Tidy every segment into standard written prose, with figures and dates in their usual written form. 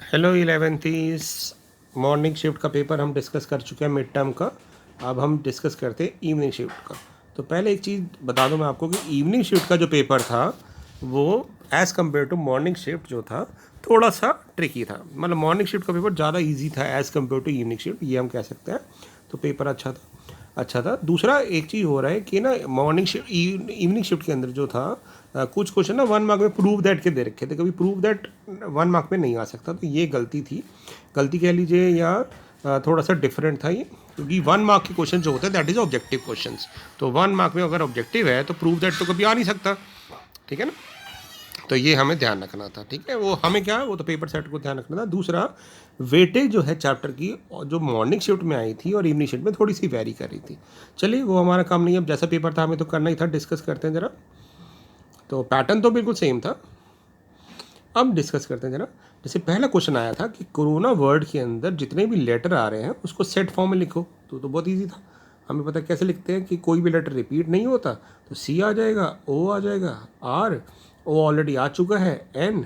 Hello इलेवेंथीज। Morning shift का paper हम discuss कर चुके हैं मिड टर्म का। अब हम डिस्कस करते हैं इवनिंग शिफ्ट का। तो पहले एक चीज़ बता दूं मैं आपको कि इवनिंग शिफ्ट का जो पेपर था वो as compare to morning shift जो था थोड़ा सा ट्रिकी था। मतलब मॉर्निंग शिफ्ट का पेपर ज़्यादा इजी था as compare to evening shift, ये हम कह सकते हैं। तो पेपर अच्छा था। दूसरा एक चीज़ हो रहा है कि ना मॉर्निंग शिफ्ट इवनिंग शिफ्ट के अंदर जो था कुछ क्वेश्चन ना 1 मार्क में प्रूव दैट के दे रखे थे। कभी प्रूव दैट 1 मार्क में नहीं आ सकता, तो ये गलती थी, गलती कह लीजिए, या थोड़ा सा डिफरेंट था ये। क्योंकि 1 मार्क के क्वेश्चन जो होते हैं दैट इज़ ऑब्जेक्टिव क्वेश्चन। तो 1 मार्क में अगर ऑब्जेक्टिव है तो प्रूव दैट तो कभी आ नहीं सकता, ठीक है ना। तो ये हमें ध्यान रखना था, ठीक है। वो हमें क्या, वो तो पेपर सेट को ध्यान रखना था। दूसरा वेटेज जो है चैप्टर की, जो मॉर्निंग शिफ्ट में आई थी और इवनिंग शिफ्ट में थोड़ी सी वेरी कर रही थी। चलिए वो हमारा काम नहीं है, अब जैसा पेपर था हमें तो करना ही था। डिस्कस करते हैं ज़रा। तो पैटर्न तो बिल्कुल सेम था। अब डिस्कस करते हैं ज़रा। जैसे पहला क्वेश्चन आया था कि कोरोना वर्ड के अंदर जितने भी लेटर आ रहे हैं उसको सेट फॉर्म में लिखो। तो बहुत ईजी था। हमें पता कैसे लिखते हैं कि कोई भी लेटर रिपीट नहीं होता, तो सी आ जाएगा, ओ आ जाएगा, आर, ओ ऑलरेडी आ चुका है, एन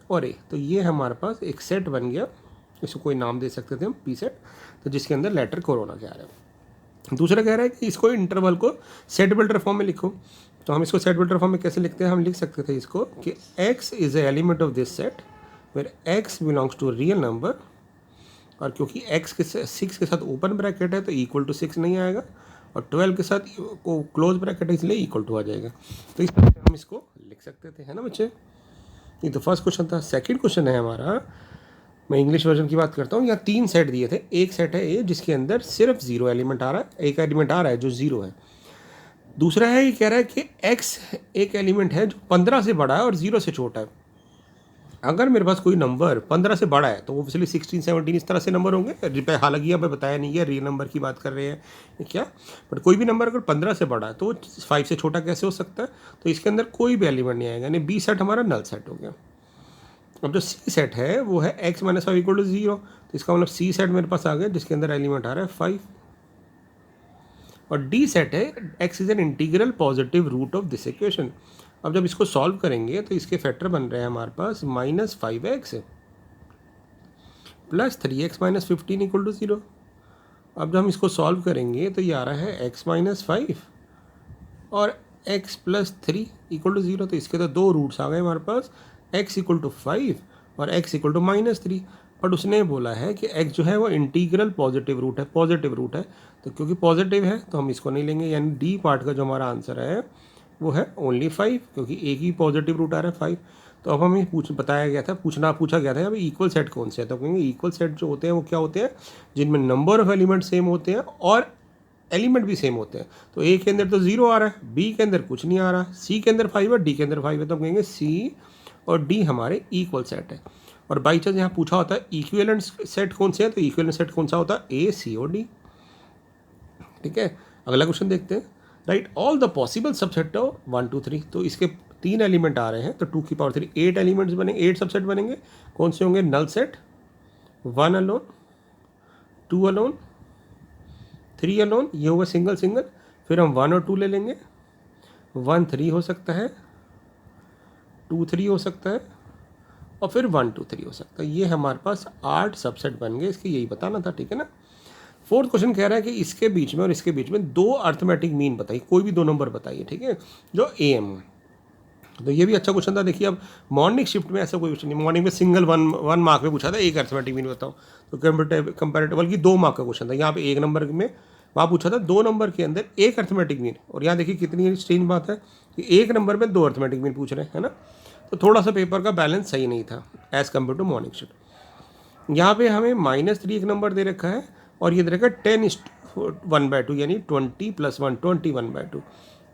और ए। तो ये हमारे पास एक सेट बन गया। इसको कोई नाम दे सकते थे हम, पी सेट। तो जिसके अंदर लेटर कोरोना के आ रहे हैं। दूसरा कह रहा है कि इसको इंटरवल को सेट बिल्डर फॉर्म में लिखो। तो हम इसको सेट बिल्डर फॉर्म में कैसे लिखते हैं, हम लिख सकते थे इसको कि x is a element of this set where x belongs to real number. और क्योंकि x के 6 के साथ ओपन ब्रैकेट है तो इक्वल टू 6 नहीं आएगा, और 12 के साथ को क्लोज ब्रैकेट है इसलिए इक्वल टू आ जाएगा। तो इस तरह से हम इसको लिख सकते थे, है ना बच्चे। ये तो फर्स्ट क्वेश्चन था। सेकंड क्वेश्चन है हमारा, मैं इंग्लिश वर्जन की बात करता हूँ। यहाँ 3 सेट दिए थे। एक सेट है ये जिसके अंदर सिर्फ 0 एलिमेंट आ रहा है, एक एलिमेंट आ रहा है जो 0 है। दूसरा है, ये कह रहा है कि x एक एलिमेंट है जो 15 से बड़ा है और 0 से छोटा है। अगर मेरे पास कोई नंबर 15 से बड़ा है तो ऑब्वियसली 16, 17 इस तरह से नंबर होंगे। हालांकि यहाँ पे बताया नहीं है रियल नंबर की बात कर रहे हैं क्या, बट कोई भी नंबर अगर 15 से बड़ा है तो 5 से छोटा कैसे हो सकता है। तो इसके अंदर कोई भी एलिमेंट नहीं आएगा, यानी बी सेट हमारा नल सेट हो गया। अब जो सी सेट है वो है x माइनस 5 इक्वल टू 0। तो इसका मतलब सी सेट मेरे पास आ गया जिसके अंदर एलिमेंट आ रहा है 5। और डी सेट है x is an integral positive root of this equation. अब जब इसको सॉल्व करेंगे तो इसके फैक्टर बन रहे हैं हमारे पास -5x plus 3x minus 15 equal to 0। अब जब हम इसको सॉल्व करेंगे तो ये आ रहा है x माइनस 5 और x प्लस 3 इक्वल टू 0। तो इसके तो दो रूट्स आ गए हमारे पास, x इक्वल टू 5 और x इक्वल टू -3। बट उसने बोला है कि x जो है वो इंटीग्रल पॉजिटिव रूट है, पॉजिटिव रूट है। तो क्योंकि पॉजिटिव है तो हम इसको नहीं लेंगे, यानी डी पार्ट का जो हमारा आंसर है वो है ओनली 5, क्योंकि एक ही पॉजिटिव रूट आ रहा है 5। तो अब हमें बताया गया था, पूछा गया था यहाँ पे इक्वल सेट कौन से है। तो कहेंगे इक्वल सेट जो होते हैं वो क्या होते हैं, जिनमें नंबर ऑफ एलिमेंट सेम होते हैं और एलिमेंट भी सेम होते हैं। तो ए के अंदर तो 0 आ रहा है, बी के अंदर कुछ नहीं आ रहा, सी के अंदर 5 है, डी के अंदर 5 है। तो हम कहेंगे सी और डी हमारे इक्वल सेट है। और बाई चांस यहाँ पूछा होता है इक्विवेलेंट सेट कौन से है, तो इक्विवेलेंट सेट कौन सा होता है, ए, सी और डी। ठीक है, अगला क्वेश्चन देखते हैं। Right all the possible subset of 1 2 3। तो इसके 3 एलिमेंट आ रहे हैं तो 2 की पावर 3 8 एलिमेंट्स बनेंगे, 8 सबसेट बनेंगे। कौन से होंगे, null set, 1 alone, 2 alone, 3 alone, ये होगा सिंगल सिंगल। फिर हम 1 और 2 ले लेंगे, 1 3 हो सकता है, 2 3 हो सकता है, और फिर 1 2 3 हो सकता है। ये हमारे पास 8 सबसेट बन गए, इसके यही बताना था, ठीक है ना। फोर्थ क्वेश्चन कह रहा है कि इसके बीच में और इसके बीच में 2 अर्थमेटिक मीन बताइए, कोई भी 2 नंबर बताइए, ठीक है, जो ए एम है। तो ये भी अच्छा क्वेश्चन था। देखिए अब मॉर्निंग शिफ्ट में ऐसा कोई क्वेश्चन नहीं, मॉर्निंग में सिंगल वन मार्क में पूछा था एक अर्थमेटिक मीन बताओ। तो कंपेरेटिव बल्कि 2 मार्क का क्वेश्चन था। यहाँ पे 1 नंबर में वहाँ पूछा था 2 नंबर के अंदर एक अर्थमेटिक मीन। और यहाँ देखिए कितनी स्ट्रेंज बात है कि 1 नंबर में 2 अर्थमेटिक मीन पूछ रहे हैं, है ना। तो थोड़ा सा पेपर का बैलेंस सही नहीं था as compare to morning shift. यहाँ पे हमें -3 एक नंबर दे रखा है और ये दे रखा है 10:1/2, यानी 20 + 1 21/2।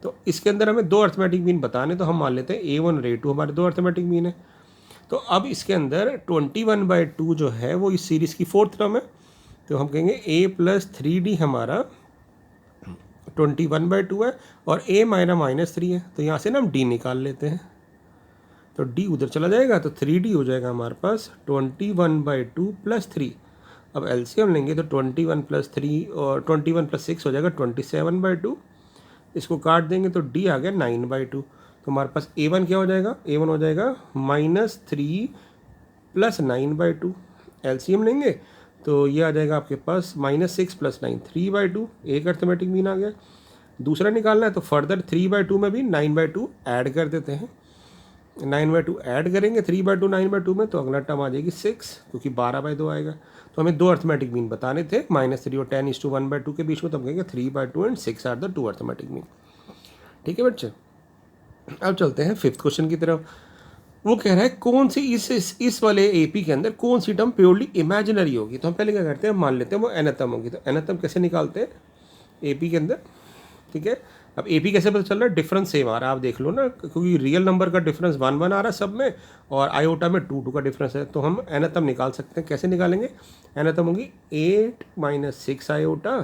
तो इसके अंदर हमें 2 अर्थमेटिक मीन बताने, तो हम मान लेते हैं A1 और A2 हमारे 2 अर्थमेटिक मीन है। तो अब इसके अंदर 21/2 जो है वो इस सीरीज़ की 4th टर्म है। तो हम कहेंगे A + 3D हमारा 21/2 है और A -3 है। तो यहाँ से ना हम D निकाल लेते हैं, तो D उधर चला जाएगा तो 3D हो जाएगा हमारे पास 21/2 + 3। अब एलसीएम लेंगे तो 21 + 3 और 21 + 6 हो जाएगा 27/2। इसको काट देंगे तो D आ गया 9/2। तो हमारे पास A1 क्या हो जाएगा, A1 हो जाएगा -3 +9/2, एलसीएम लेंगे तो ये आ जाएगा आपके पास -6 + 9 3/2, एक अर्थमेटिक मीन आ गया। दूसरा निकालना है तो फर्दर 3/2 में भी 9/2 ऐड कर देते हैं। 9/2 ऐड करेंगे 3/2 9/2 में तो अगला टर्म आ जाएगी 6, क्योंकि 12/2 आएगा। तो हमें दो अर्थमेटिक मीन बताने थे -3 और 10:1/2 के बीच में, तो हम कहेंगे 3/2 and 6 are the two arithmetic mean. ठीक है बच्चे, अब चलते हैं 5th क्वेश्चन की तरफ। वो कह रहा है कौन सी इस वाले एपी के अंदर कौन सी टर्म प्योरली इमेजिनरी होगी। तो हम पहले क्या करते हैं, मान लेते हैं वो एनथम होगी। तो एनथम कैसे निकालते हैं एपी के अंदर, ठीक है। अब एपी कैसे पता चल रहा है, डिफरेंस सेम आ रहा है, आप देख लो ना, क्योंकि रियल नंबर का डिफरेंस 1 1 आ रहा है सब में, और आयोटा में 2 2 का डिफरेंस है। तो हम एनथम निकाल सकते हैं। कैसे निकालेंगे, एनथम होगी 8 - 6 iota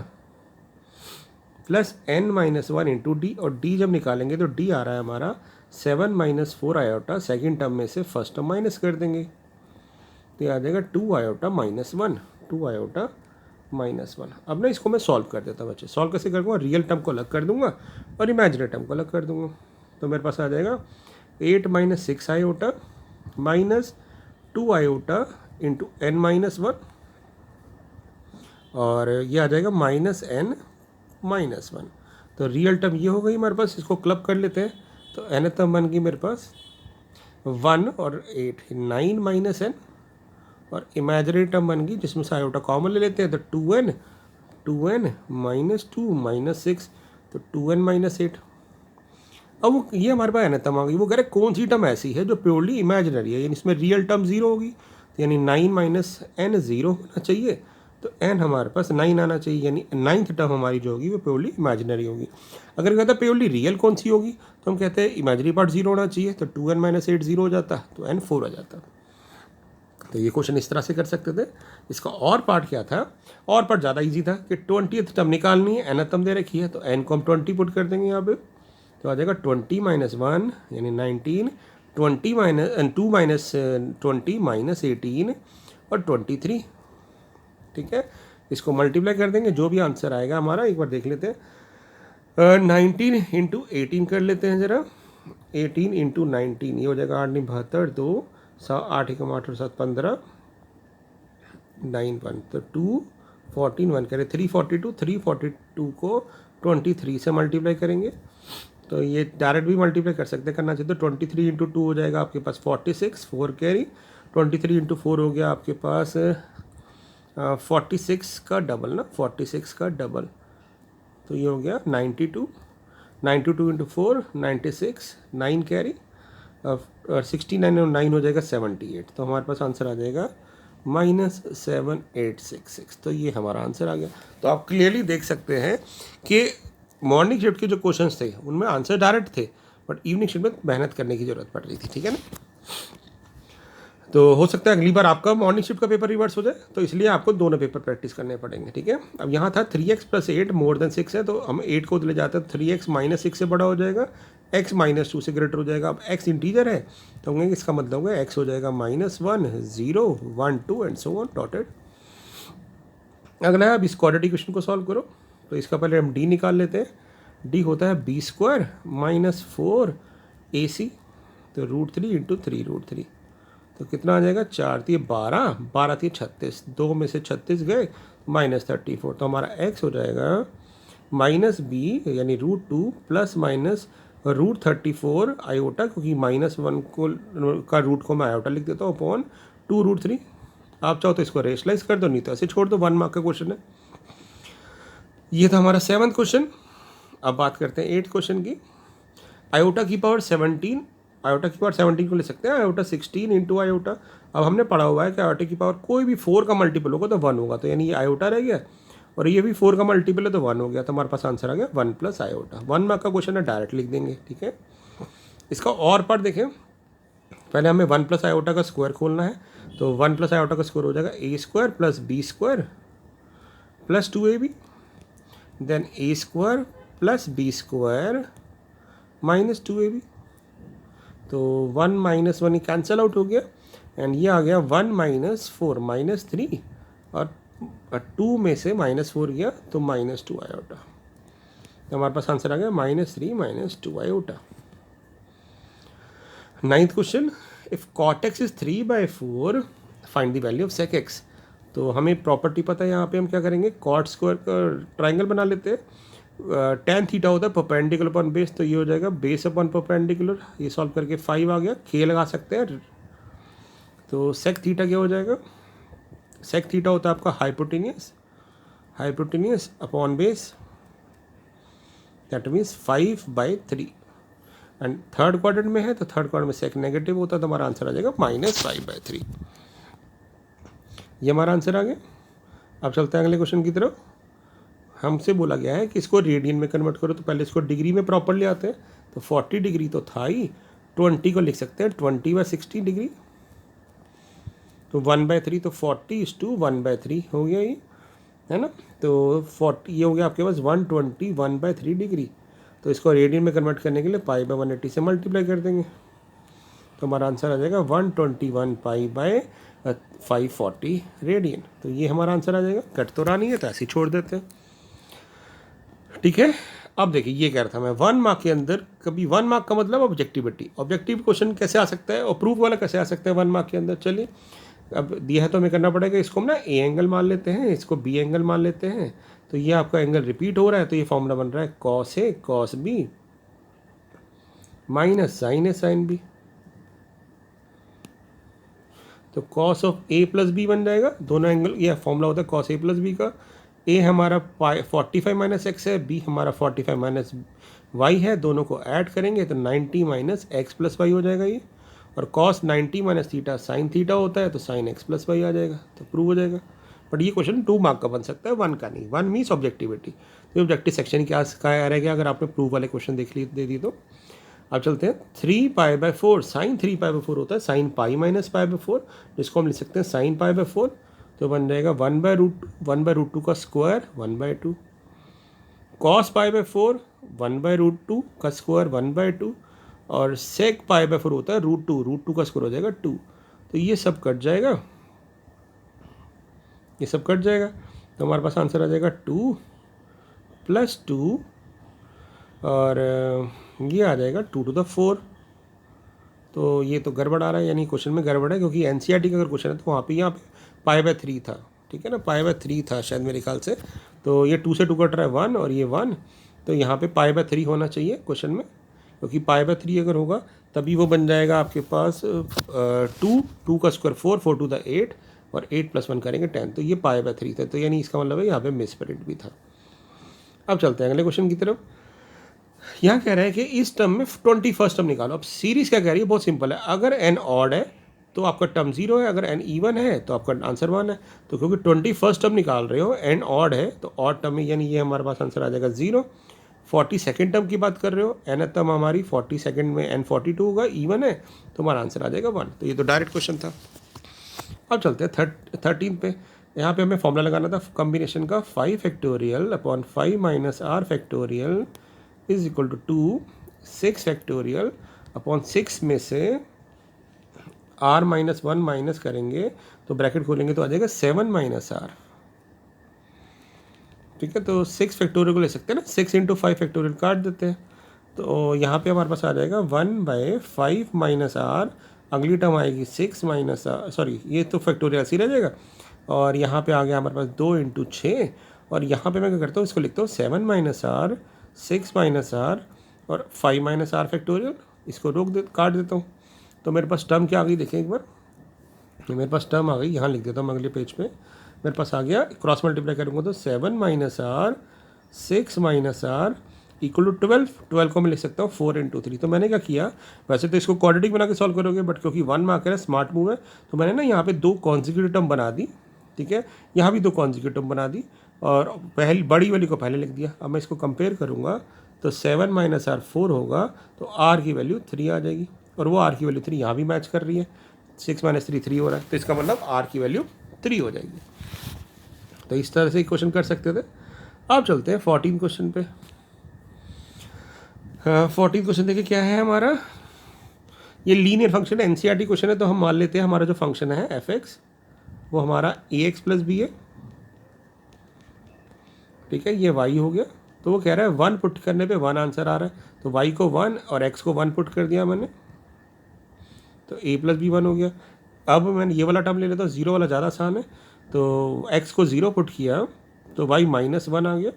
plus n - 1 into D, और डी जब निकालेंगे तो डी आ रहा है हमारा 7 - 4 आयोटा, सेकेंड टर्म में से फर्स्ट टर्म माइनस कर देंगे तो ये आ जाएगा 2 आयोटा -1, 2 आयोटा -1। अब ना इसको मैं सॉल्व कर देता हूँ बच्चे। सॉल्व कैसे करूँगा, रियल टर्म को अलग कर दूंगा और इमेजिनरी टर्म को अलग कर दूंगा। तो मेरे पास आ जाएगा 8 - 6 आयोटा -2 आयोटा इंटू n - 1, और ये आ जाएगा -n - 1। तो रियल टर्म ये हो गई हमारे पास, इसको क्लब कर लेते हैं। तो n टर्म बन गई मेरे पास 1 और 8 9 - n, और इमेजिनरी टर्म बन गई जिसमें से आयोटा कॉमन ले लेते हैं तो 2n -2 -6, तो 2n - 8। अब वो ये हमारे पास n टर्म आ गई। वो कह रहे कौन सी टर्म ऐसी है जो प्योरली इमेजिनरी है, यानी इसमें रियल टर्म 0 होगी, यानी 9 - n 0 होना चाहिए, तो n हमारे पास 9 आना चाहिए, यानी 9th टर्म हमारी जो होगी वो प्योरली इमेजिनरी होगी। अगर कहता है प्योरली रियल कौन सी होगी, तो हम कहते हैं इमेजिनरी पार्ट 0 होना चाहिए, तो 2n - 8 0 हो जाता, तो n 4 आ जाता। तो ये क्वेश्चन इस तरह से कर सकते थे। इसका और पार्ट क्या था, और पार्ट ज़्यादा इजी था कि 20th टर्म निकालनी है, n टर्म दे रखी है, तो n को हम 20 पुट कर देंगे यहाँ पे, तो आ जाएगा 20 - 1 यानी 19, 20 - 2 - 20 -18 और 23। ठीक है, इसको मल्टीप्लाई कर देंगे, जो भी आंसर आएगा हमारा एक बार देख लेते हैं। 19 × 18 कर लेते हैं ज़रा, 18 × 19 ये हो जाएगा 8 × 72, 2 8 × 8 और 7 15 9 1, तो 2 14 1 करें 342, 342 को 23 से मल्टीप्लाई करेंगे, तो ये डायरेक्ट भी मल्टीप्लाई कर सकते हैं, करना चाहिए तो 23 × 2 हो जाएगा आपके पास 46, 4 कैरी, 23 × 4 हो गया आपके पास 46 का डबल ना, 46 का डबल, तो ये हो गया 92, 92 × 4 96, 9 कैरी और 69 और 9 हो जाएगा 78, तो हमारे पास आंसर आ जाएगा -7866। तो ये हमारा आंसर आ गया। तो आप क्लियरली देख सकते हैं कि मॉर्निंग शिफ्ट के जो क्वेश्चंस थे उनमें आंसर डायरेक्ट थे, बट इवनिंग शिफ्ट में मेहनत करने की ज़रूरत पड़ रही थी। ठीक है ना, तो हो सकता है अगली बार आपका मॉर्निंग शिफ्ट का पेपर रिवर्स हो जाए, तो इसलिए आपको दोनों पेपर प्रैक्टिस करने पड़ेंगे। ठीक है, अब यहाँ था 3x + 8 > 6 है, तो हम 8 को ले जाते हैं 3x - 6 से बड़ा हो जाएगा, x - 2 से ग्रेटर हो जाएगा। अब x इंटीजर है तो हम कहेंगे इसका मतलब होगा x हो जाएगा -1 0 1 2 एंड सो ऑन डॉटेड। अगला है, अब इस क्वाड्रेटिक इक्वेशन को सॉल्व करो, तो इसका पहले हम d निकाल लेते हैं। d होता है b² - 4 ac, तो √3 × 3 √3, तो कितना आ जाएगा 4 × 12, 12 × 36, 2 में से 36 गए -34, तो हमारा x हो जाएगा -b यानी √2 ± √34 आयोटा, क्योंकि -1 को का रूट को मैं आयोटा लिख देता हूँ अपॉन 2 √3। आप चाहो तो इसको रेशलाइज कर दो, नहीं तो ऐसे छोड़ दो, 1 मार्क का क्वेश्चन है। ये था हमारा 7th क्वेश्चन। अब बात करते हैं 8th क्वेश्चन की। आयोटा की पावर 17, आयोटा की पावर 17 को ले सकते हैं, आयोटा 16 × आयोटा। अब हमने पढ़ा हुआ है कि आयोटा की पावर कोई भी 4 का मल्टीपल होगा तो 1 होगा, तो यानी ये आयोटा रह गया और ये भी 4 का मल्टीपल है तो 1 हो गया, तो हमारे पास आंसर आ गया 1 + आयोटा। 1 मार्क का क्वेश्चन है, डायरेक्ट लिख देंगे। ठीक है, इसका और पार्ट देखें, पहले हमें 1 + आयोटा का स्क्वायर खोलना है, तो 1 + आयोटा का स्क्वायर हो जाएगा a² + b² + 2ab, then a² + b² - 2ab, तो 1 - 1 कैंसिल आउट हो गया, एंड ये आ गया 1 - 4 -3, और 2 में से -4 गया तो -2 आयोटा, तो हमारे पास आंसर आ गया -3 - 2 iota. 9th question, if cot x is 3/4 find the value of sec x. तो हमें प्रॉपर्टी पता है, यहाँ पे हम क्या करेंगे, कॉट स्क्वायर का ट्राइंगल बना लेते हैं। टेन थीटा होता है परपेंडिकुलर अपॉन बेस, तो ये हो जाएगा बेस अपॉन परपेंडिकुलर। ये सॉल्व करके 5 आ गया, के लगा सकते हैं। तो सेक थीटा क्या हो जाएगा, सेक थीटा होता है आपका hypotenuse upon base, that means 5/3। And third quadrant में है तो थर्ड क्वाड्रेंट में सेक नेगेटिव होता है, तो हमारा आंसर आ जाएगा -5/3। ये हमारा आंसर आ गया। अब चलते हैं अगले क्वेश्चन की तरफ। हमसे बोला गया है कि इसको रेडियन में कन्वर्ट करो, तो पहले इसको डिग्री में प्रॉपरली आते हैं। तो 40 डिग्री तो था ही, 20 को लिख सकते हैं 20/60 डिग्री। तो 1/3, तो 40:1/3 हो गया ये, है ना। तो 40 ये हो गया आपके पास 120 1/3 डिग्री। तो इसको रेडियन में कन्वर्ट करने के लिए π/180 से मल्टीप्लाई कर देंगे, तो हमारा आंसर आ जाएगा 121 π/540 रेडियन। तो ये हमारा आंसर आ जाएगा। कट तो रहा नहीं है तो ऐसे ही छोड़ देते हैं, ठीक है। अब देखिए, ये कह रहा था मैं 1 मार्क के अंदर, कभी 1 मार्क का मतलब ऑब्जेक्टिविटी, ऑब्जेक्टिव क्वेश्चन कैसे आ सकता है और प्रूफ वाला कैसे आ सकता है 1 मार्क के अंदर। चलिए, अब दिया है तो हमें करना पड़ेगा, इसको हम ना ए एंगल मान लेते हैं, इसको बी एंगल मान लेते हैं। तो ये आपका एंगल रिपीट हो रहा है, तो ये फॉर्मूला बन रहा है cos A cos B minus sin A sin B. तो cos of A plus B बन जाएगा, दोनों एंगल, ये फॉर्मूला होता है कॉस ए प्लस बी का। ए हमारा 45 - x है, बी हमारा 45 - y है, दोनों को ऐड करेंगे तो 90 - x + y हो जाएगा ये। और cos 90 - थीटा साइन थीटा होता है, तो साइन x + y आ जाएगा, तो प्रूव हो जाएगा। बट ये क्वेश्चन 2 मार्क का बन सकता है, 1 का नहीं। 1 मीन्स ऑब्जेक्टिविटी। तो ऑब्जेक्टिव सेक्शन क्या आ रहेगा अगर आपने प्रूफ वाले क्वेश्चन दे दी तो। अब चलते हैं 3π/4, साइन 3π/4 होता है, साइन π - π/4, जिसको हम लिख सकते हैं साइन π/4। तो बन जाएगा 1/√2 का स्क्वायर 1/2, कॉस π/4 1/√2 का स्क्वायर 1/2, और सेक π/4 होता है √2 का स्क्वायर हो जाएगा 2। तो ये सब कट जाएगा, ये सब कट जाएगा, तो हमारे पास आंसर आ जाएगा 2 + 2, और ये आ जाएगा 2 to the 4। तो ये तो गड़बड़ आ रहा है, यानी क्वेश्चन में गड़बड़ है, क्योंकि एनसीईआरटी का अगर क्वेश्चन है तो वहाँ पे यहाँ पे π/3 था, ठीक है ना, π/3 था शायद मेरे ख्याल से। तो ये 2 से 2 कट रहा है 1, और ये 1, तो यहाँ पे π/3 होना चाहिए क्वेश्चन में, क्योंकि π/3 अगर होगा तभी वो बन जाएगा आपके पास 2 का स्क्वायर 4 4 to the 8, और 8 + 1 करेंगे 10, तो ये π/3 था। तो यानी इसका मतलब है यहाँ पे मिस प्रिंट भी था। अब चलते हैं अगले क्वेश्चन की तरफ। यहाँ कह रहा है कि इस टर्म में 21st टर्म निकालो। अब सीरीज क्या कह रही है, बहुत सिंपल है, अगर n ऑड है तो आपका टर्म 0 है, अगर n इवन है तो आपका आंसर 1 है। तो क्योंकि 21st टर्म निकाल रहे हो, n ऑड है तो ऑड टर्म में, यानी ये हमारे पास आंसर आ जाएगा 0। 42nd टर्म की बात कर रहे हो, n टर्म हमारी 42nd में n 42 होगा, इवन है, तो हमारा आंसर आ जाएगा 1। तो ये तो डायरेक्ट क्वेश्चन था। अब चलते हैं 13 पे। यहाँ पे हमें फॉर्मूला लगाना था कॉम्बिनेशन का, 5 factorial upon 5 - r factorial is equal to 2, 6 factorial upon 6 में से r - 1 माइनस करेंगे तो ब्रैकेट खोलेंगे तो आ जाएगा 7 - r, ठीक है। तो 6 फैक्टोरियल को ले सकते हैं ना, 6 × 5 फैक्टोरियल काट देते हैं, तो यहाँ पे हमारे पास आ जाएगा 1/5 - r, अगली टर्म आएगी 6 - सॉरी ये तो फैक्टोरियल ऐसे ही रह जाएगा, और यहाँ पे आ गया हमारे पास 2 × 6, और यहाँ पे मैं क्या करता हूँ, इसको लिखता हूँ 7 - r 6 - r और 5 - r फैक्टोरियल, इसको काट देता हूँ। तो मेरे पास टर्म क्या आ गई, देखिए एक बार, मेरे पास टर्म आ गई, यहाँ लिख देता हूँ अगले पेज पे। मेरे पास आ गया, क्रॉस मल्टीप्लाई करूँगा तो 7 - r 6 - r इक्वल टू 12 को मैं लिख सकता हूँ 4 × 3। तो मैंने क्या किया, वैसे तो इसको क्वाड्रेटिक बना के सॉल्व करोगे, बट क्योंकि 1 मार्क है, स्मार्ट मूव है, तो मैंने ना यहाँ पे 2 कॉन्जिक्यूटिव टर्म बना दी, ठीक है, यहाँ भी 2 कॉन्जिक्यूटिव टर्म बना दी, और पहली बड़ी वाली को पहले लिख दिया। अब मैं इसको कंपेयर करूँगा तो 7 - r 4 होगा, तो r की वैल्यू 3 आ जाएगी, और वो r की वैल्यू 3 यहाँ भी मैच कर रही है, 6 - 3 3 हो रहा है, तो इसका मतलब r की वैल्यू 3 हो जाएगी। तो इस तरह से क्वेश्चन कर सकते थे। अब चलते हैं 14 क्वेश्चन पे। 14 क्वेश्चन देखिए क्या है हमारा, ये लीनियर फंक्शन है, एनसीईआरटी क्वेश्चन है, तो हम मान लेते हैं हमारा जो फंक्शन है f(x) वो हमारा ax + b है, ठीक है, ये y हो गया। तो वो कह रहा है 1 पुट करने पे 1 आंसर आ रहा है, तो y को 1 और x को 1 पुट कर दिया मैंने, तो a + b 1 हो गया। अब मैंने ये वाला टर्म ले लेता हूँ, 0 वाला ज़्यादा आसान है। तो x को 0 पुट किया तो y -1 आ गया,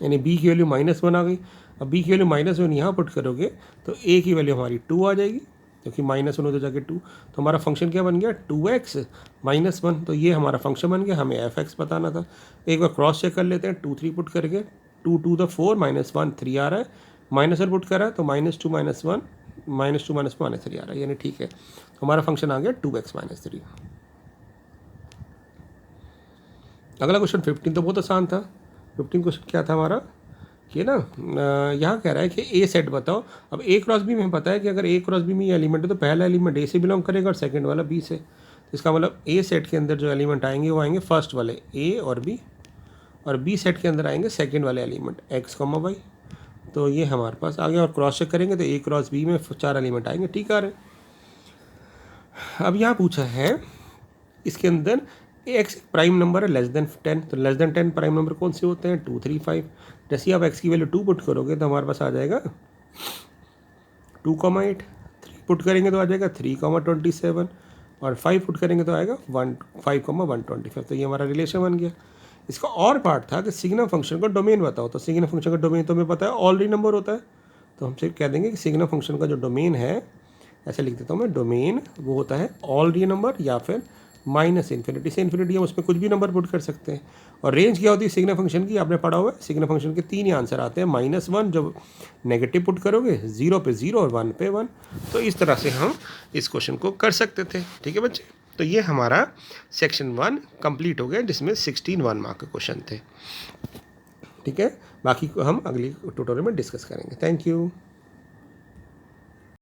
यानी b की वैल्यू -1 आ गई। अब b की वैल्यू -1 यहाँ पुट करोगे तो a की वैल्यू हमारी 2 आ जाएगी, क्योंकि -1 हो तो जाके 2। तो हमारा फंक्शन क्या बन गया, 2x -1। तो ये हमारा फंक्शन बन गया, हमें f(x) बताना था। एक बार क्रॉस चेक कर लेते हैं, 2 3 पुट करके 2 2 द 4 -1 3 आ रहा है, -1 पुट करा तो -2 -1 -2 -1 -3 आ रहा है, यानी ठीक है। तो हमारा फंक्शन आ गया 2x - 3। अगला क्वेश्चन 15 तो बहुत आसान था। 15 क्वेश्चन क्या था हमारा कि ना, यहाँ कह रहा है कि ए सेट बताओ। अब ए क्रॉस बी में पता है कि अगर ए क्रॉस बी में ये एलिमेंट है तो पहला एलिमेंट ए से बिलोंग करेगा और सेकंड वाला बी से। तो इसका मतलब ए सेट के अंदर जो एलिमेंट आएंगे वो आएंगे फर्स्ट वाले ए और बी सेट के अंदर आएंगे सेकंड वाले एलिमेंट x, y। तो ये हमारे पास आ गया, और क्रॉस चेक करेंगे तो ए क्रॉस बी में 4 एलिमेंट आएंगे, ठीक आ रहे। अब यहाँ पूछा है इसके अंदर x प्राइम नंबर है <10, तो <10 प्राइम नंबर कौन से होते हैं, 2 3 5। जैसे आप x की वैल्यू 2 पुट करोगे तो हमारे पास आ जाएगा 2,8। 3 पुट करेंगे तो आ जाएगा 3,27, और 5 पुट करेंगे तो आएगा 5,125। तो ये हमारा रिलेशन बन गया। इसका और पार्ट था कि सिग्नम फंक्शन का डोमेन बताओ। तो सिग्नम फंक्शन का डोमेन तो हमें पता है ऑलरेडी नंबर होता है, तो हमसे कह देंगे कि सिग्नम फंक्शन का जो डोमेन है, ऐसे लिख देता हूँ मैं, डोमेन वो होता है ऑल रियल नंबर या फिर -∞ से इन्फिनिटी, हम उसमें कुछ भी नंबर पुट कर सकते हैं। और रेंज क्या होती है सिग्नम फंक्शन की, आपने पढ़ा हुआ है। सिग्नम फंक्शन के 3 ही आंसर आते हैं, -1 जब नेगेटिव पुट करोगे, 0 पे 0 और 1 पे 1। तो इस तरह से हम इस क्वेश्चन को कर सकते थे, ठीक है बच्चे। तो ये हमारा सेक्शन 1 कंप्लीट हो गया, जिसमें 16 1 मार्क के क्वेश्चन थे, ठीक है। बाकी को हम अगली ट्यूटोरियल में डिस्कस करेंगे। Thank you.